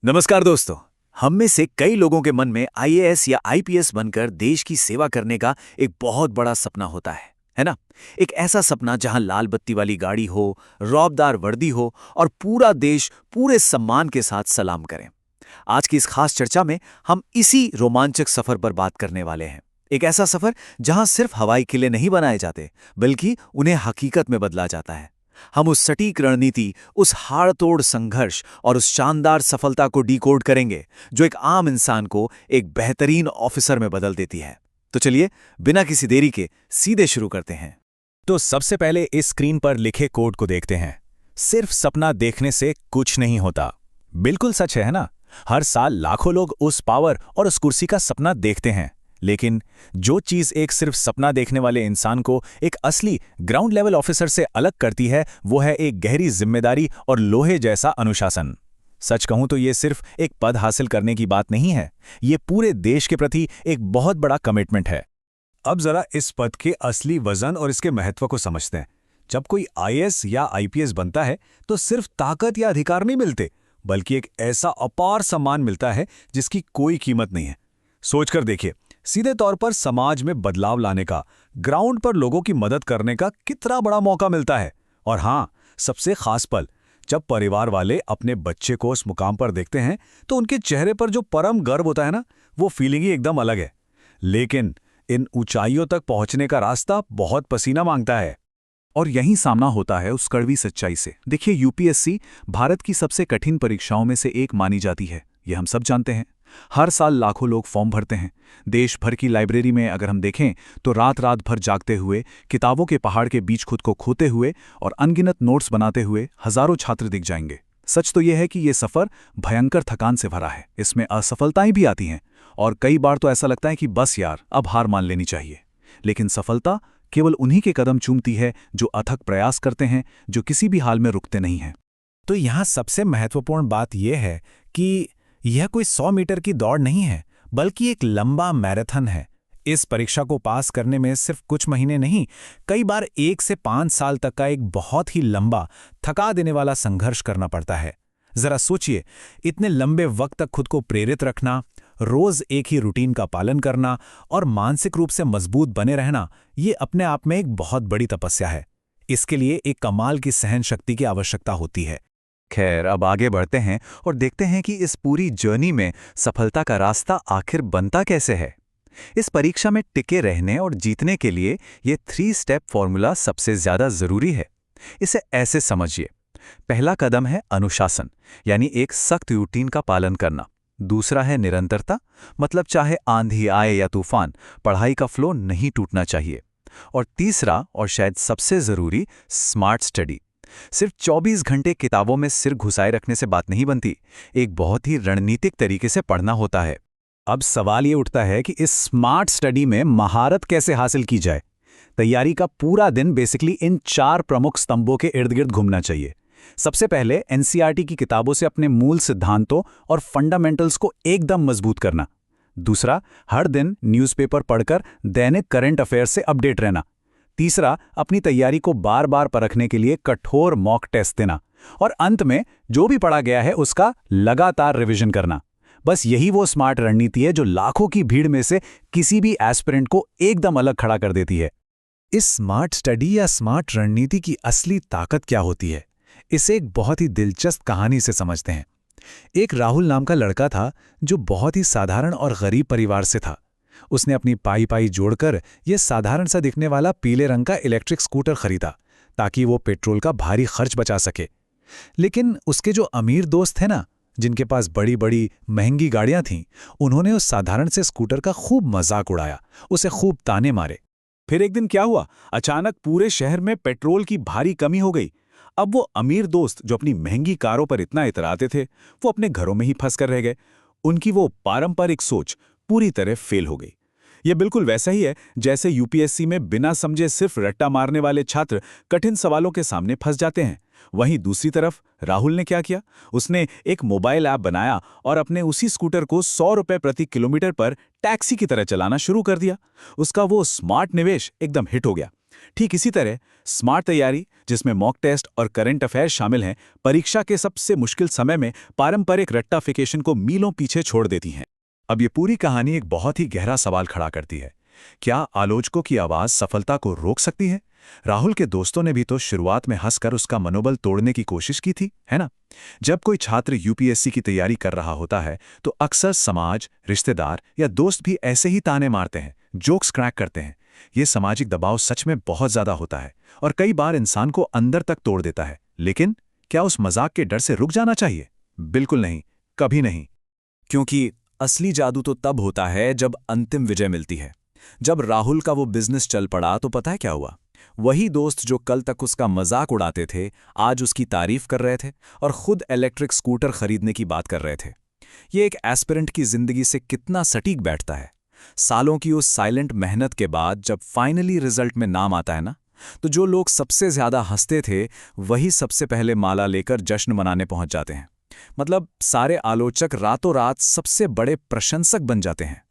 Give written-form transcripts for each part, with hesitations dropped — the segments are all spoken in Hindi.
नमस्कार दोस्तों। हम में से कई लोगों के मन में आईएएस या आईपीएस बनकर देश की सेवा करने का एक बहुत बड़ा सपना होता है ना? एक ऐसा सपना जहां लाल बत्ती वाली गाड़ी हो, रौबदार वर्दी हो और पूरा देश पूरे सम्मान के साथ सलाम करें। आज की इस खास चर्चा में हम इसी रोमांचक सफर पर बात करने वाले हैं। एक ऐसा सफर जहां सिर्फ हवाई किले नहीं बनाए जाते, बल्कि उन्हें हकीकत में बदला जाता है। हम उस सटीक रणनीति, उस हाड़तोड़ संघर्ष और उस शानदार सफलता को डिकोड करेंगे जो एक आम इंसान को एक बेहतरीन ऑफिसर में बदल देती है। तो चलिए, बिना किसी देरी के सीधे शुरू करते हैं। तो सबसे पहले इस स्क्रीन पर लिखे कोड को देखते हैं। सिर्फ सपना देखने से कुछ नहीं होता। बिल्कुल सच है ना? हर साल लाखों लोग उस पावर और उस कुर्सी का सपना देखते हैं, लेकिन जो चीज एक सिर्फ सपना देखने वाले इंसान को एक असली ग्राउंड लेवल ऑफिसर से अलग करती है, वो है एक गहरी जिम्मेदारी और लोहे जैसा अनुशासन। सच कहूं तो ये सिर्फ एक पद हासिल करने की बात नहीं है, ये पूरे देश के प्रति एक बहुत बड़ा कमिटमेंट है। अब जरा इस पद के असली वजन और इसके महत्व को समझते हैं। जब कोई आईएएस या आईपीएस बनता है तो सिर्फ ताकत या अधिकार नहीं मिलते, बल्कि एक ऐसा अपार सम्मान मिलता है जिसकी कोई कीमत नहीं है। सोचकर देखिए, सीधे तौर पर समाज में बदलाव लाने का, ग्राउंड पर लोगों की मदद करने का कितना बड़ा मौका मिलता है। और हाँ, सबसे खास पल, जब परिवार वाले अपने बच्चे को उस मुकाम पर देखते हैं तो उनके चेहरे पर जो परम गर्व होता है ना, वो फीलिंग ही एकदम अलग है। लेकिन इन ऊंचाइयों तक पहुंचने का रास्ता बहुत पसीना मांगता है। और यही सामना होता है उस कड़वी सच्चाई से। देखिए, यूपीएससी भारत की सबसे कठिन परीक्षाओं में से एक मानी जाती है, ये हम सब जानते हैं। हर साल लाखों लोग फॉर्म भरते हैं। देश भर की लाइब्रेरी में अगर हम देखें तो रात रात भर जागते हुए, किताबों के पहाड़ के बीच खुद को खोते हुए और अनगिनत नोट्स बनाते हुए हजारों छात्र दिख जाएंगे। सच तो यह है कि ये सफर भयंकर थकान से भरा है। इसमें असफलताएं भी आती हैं और कई बार तो ऐसा लगता है कि बस यार, अब हार मान लेनी चाहिए। लेकिन सफलता केवल उन्हीं के कदम चूमती है जो अथक प्रयास करते हैं, जो किसी भी हाल में रुकते नहीं हैं। तो यहाँ सबसे महत्वपूर्ण बात यह है कि यह कोई 100 मीटर की दौड़ नहीं है, बल्कि एक लंबा मैराथन है। इस परीक्षा को पास करने में सिर्फ कुछ महीने नहीं, कई बार 1 से 5 साल तक का एक बहुत ही लंबा, थका देने वाला संघर्ष करना पड़ता है। जरा सोचिए, इतने लंबे वक्त तक खुद को प्रेरित रखना, रोज एक ही रूटीन का पालन करना और मानसिक रूप से मजबूत बने रहना, ये अपने आप में एक बहुत बड़ी तपस्या है। इसके लिए एक कमाल की सहन शक्ति की आवश्यकता होती है। खैर, अब आगे बढ़ते हैं और देखते हैं कि इस पूरी जर्नी में सफलता का रास्ता आखिर बनता कैसे है। इस परीक्षा में टिके रहने और जीतने के लिए ये 3 स्टेप फॉर्मूला सबसे ज्यादा जरूरी है। इसे ऐसे समझिए। पहला कदम है अनुशासन, यानी एक सख्त रूटीन का पालन करना। दूसरा है निरंतरता, मतलब चाहे आंधी आए या तूफान, पढ़ाई का फ्लो नहीं टूटना चाहिए। और तीसरा और शायद सबसे जरूरी, स्मार्ट स्टडी। सिर्फ 24 घंटे किताबों में सिर घुसाए रखने से बात नहीं बनती, एक बहुत ही रणनीतिक तरीके से पढ़ना होता है। अब सवाल ये उठता है कि इस स्मार्ट स्टडी में महारत कैसे हासिल की जाए। तैयारी का पूरा दिन बेसिकली इन 4 प्रमुख स्तंभों के इर्द गिर्द घूमना चाहिए। सबसे पहले एनसीईआरटी की किताबों से अपने मूल सिद्धांतों और फंडामेंटल्स को एकदम मजबूत करना। दूसरा, हर दिन न्यूज़पेपर पढ़कर दैनिक करंट अफेयर्स से अपडेट रहना। तीसरा, अपनी तैयारी को बार बार परखने के लिए कठोर मॉक टेस्ट देना। और अंत में जो भी पढ़ा गया है उसका लगातार रिवीजन करना। बस यही वो स्मार्ट रणनीति है जो लाखों की भीड़ में से किसी भी एस्पिरेंट को एकदम अलग खड़ा कर देती है। इस स्मार्ट स्टडी या स्मार्ट रणनीति की असली ताकत क्या होती है, इसे एक बहुत ही दिलचस्प कहानी से समझते हैं। एक राहुल नाम का लड़का था जो बहुत ही साधारण और गरीब परिवार से था। उसने अपनी पाई पाई जोड़कर यह साधारण सा दिखने वाला पीले रंग का इलेक्ट्रिक स्कूटर खरीदा ताकि वो पेट्रोल का भारी खर्च बचा सके। लेकिन उसके जो अमीर दोस्त थे ना, जिनके पास बड़ी बड़ी महंगी गाड़ियां थीं, उन्होंने उस साधारण से स्कूटर का खूब मजाक उड़ाया, उसे खूब ताने मारे। फिर एक दिन क्या हुआ, अचानक पूरे शहर में पेट्रोल की भारी कमी हो गई। अब वो अमीर दोस्त जो अपनी महंगी कारों पर इतना इतराते थे, वो अपने घरों में ही फंस कर रह गए। उनकी वो पारंपरिक सोच पूरी तरह फेल हो गई। ये बिल्कुल वैसा ही है जैसे यूपीएससी में बिना समझे सिर्फ रट्टा मारने वाले छात्र कठिन सवालों के सामने फंस जाते हैं। वहीं दूसरी तरफ राहुल ने क्या किया, उसने एक मोबाइल ऐप बनाया और अपने उसी स्कूटर को 100 रुपए प्रति किलोमीटर पर टैक्सी की तरह चलाना शुरू कर दिया। उसका वो स्मार्ट निवेश एकदम हिट हो गया। ठीक इसी तरह स्मार्ट तैयारी, जिसमें मॉक टेस्ट और करंट अफेयर शामिल हैं, परीक्षा के सबसे मुश्किल समय में पारंपरिक रट्टाफिकेशन को मीलों पीछे छोड़ देती हैं। अब ये पूरी कहानी एक बहुत ही गहरा सवाल खड़ा करती है। क्या आलोचकों की आवाज सफलता को रोक सकती है? राहुल के दोस्तों ने भी तो शुरुआत में हंसकर उसका मनोबल तोड़ने की कोशिश की थी, है ना? जब कोई छात्र यूपीएससी की तैयारी कर रहा होता है तो अक्सर समाज, रिश्तेदार या दोस्त भी ऐसे ही ताने मारते हैं, जोक्स क्रैक करते हैं। ये सामाजिक दबाव सच में बहुत ज्यादा होता है और कई बार इंसान को अंदर तक तोड़ देता है। लेकिन क्या उस मजाक के डर से रुक जाना चाहिए? बिल्कुल नहीं, कभी नहीं। क्योंकि असली जादू तो तब होता है जब अंतिम विजय मिलती है। जब राहुल का वो बिजनेस चल पड़ा तो पता है क्या हुआ? वही दोस्त जो कल तक उसका मजाक उड़ाते थे, आज उसकी तारीफ कर रहे थे और खुद इलेक्ट्रिक स्कूटर खरीदने की बात कर रहे थे। ये एक एस्पिरेंट की जिंदगी से कितना सटीक बैठता है। सालों की उस साइलेंट मेहनत के बाद जब फाइनली रिजल्ट में नाम आता है ना, तो जो लोग सबसे ज्यादा हंसते थे वही सबसे पहले माला लेकर जश्न मनाने पहुंच जाते हैं। मतलब सारे आलोचक रातों रात सबसे बड़े प्रशंसक बन जाते हैं।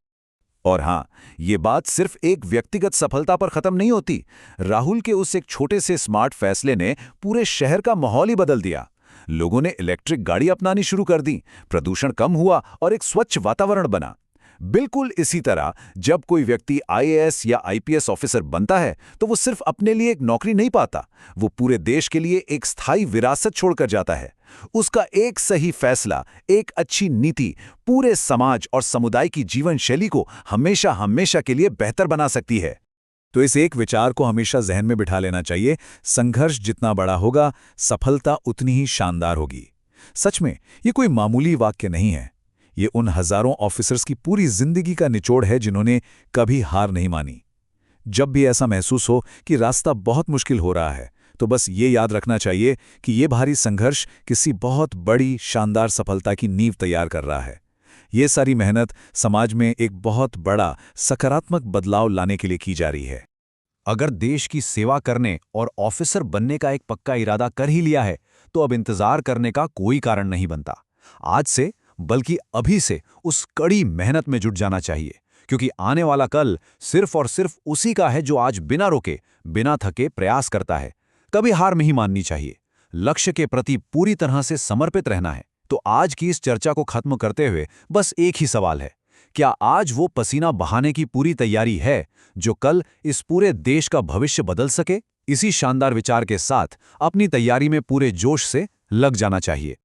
और हाँ, ये बात सिर्फ एक व्यक्तिगत सफलता पर खत्म नहीं होती। राहुल के उस एक छोटे से स्मार्ट फैसले ने पूरे शहर का माहौल ही बदल दिया। लोगों ने इलेक्ट्रिक गाड़ी अपनानी शुरू कर दी, प्रदूषण कम हुआ और एक स्वच्छ वातावरण बना। बिल्कुल इसी तरह जब कोई व्यक्ति आईएएस या आईपीएस ऑफिसर बनता है तो वो सिर्फ अपने लिए एक नौकरी नहीं पाता, वो पूरे देश के लिए एक स्थायी विरासत छोड़कर जाता है। उसका एक सही फैसला, एक अच्छी नीति पूरे समाज और समुदाय की जीवन शैली को हमेशा हमेशा के लिए बेहतर बना सकती है। तो इस एक विचार को हमेशा जहन में बिठा लेना चाहिए, संघर्ष जितना बड़ा होगा, सफलता उतनी ही शानदार होगी। सच में ये कोई मामूली वाक्य नहीं है। ये उन हजारों ऑफिसर्स की पूरी जिंदगी का निचोड़ है जिन्होंने कभी हार नहीं मानी। जब भी ऐसा महसूस हो कि रास्ता बहुत मुश्किल हो रहा है, तो बस ये याद रखना चाहिए कि ये भारी संघर्ष किसी बहुत बड़ी शानदार सफलता की नींव तैयार कर रहा है। ये सारी मेहनत समाज में एक बहुत बड़ा सकारात्मक बदलाव लाने के लिए की जा रही है। अगर देश की सेवा करने और ऑफिसर बनने का एक पक्का इरादा कर ही लिया है तो अब इंतजार करने का कोई कारण नहीं बनता। आज से बल्कि अभी से उस कड़ी मेहनत में जुट जाना चाहिए, क्योंकि आने वाला कल सिर्फ और सिर्फ उसी का है जो आज बिना रुके, बिना थके प्रयास करता है। कभी हार नहीं माननी चाहिए, लक्ष्य के प्रति पूरी तरह से समर्पित रहना है। तो आज की इस चर्चा को खत्म करते हुए बस एक ही सवाल है, क्या आज वो पसीना बहाने की पूरी तैयारी है जो कल इस पूरे देश का भविष्य बदल सके? इसी शानदार विचार के साथ अपनी तैयारी में पूरे जोश से लग जाना चाहिए।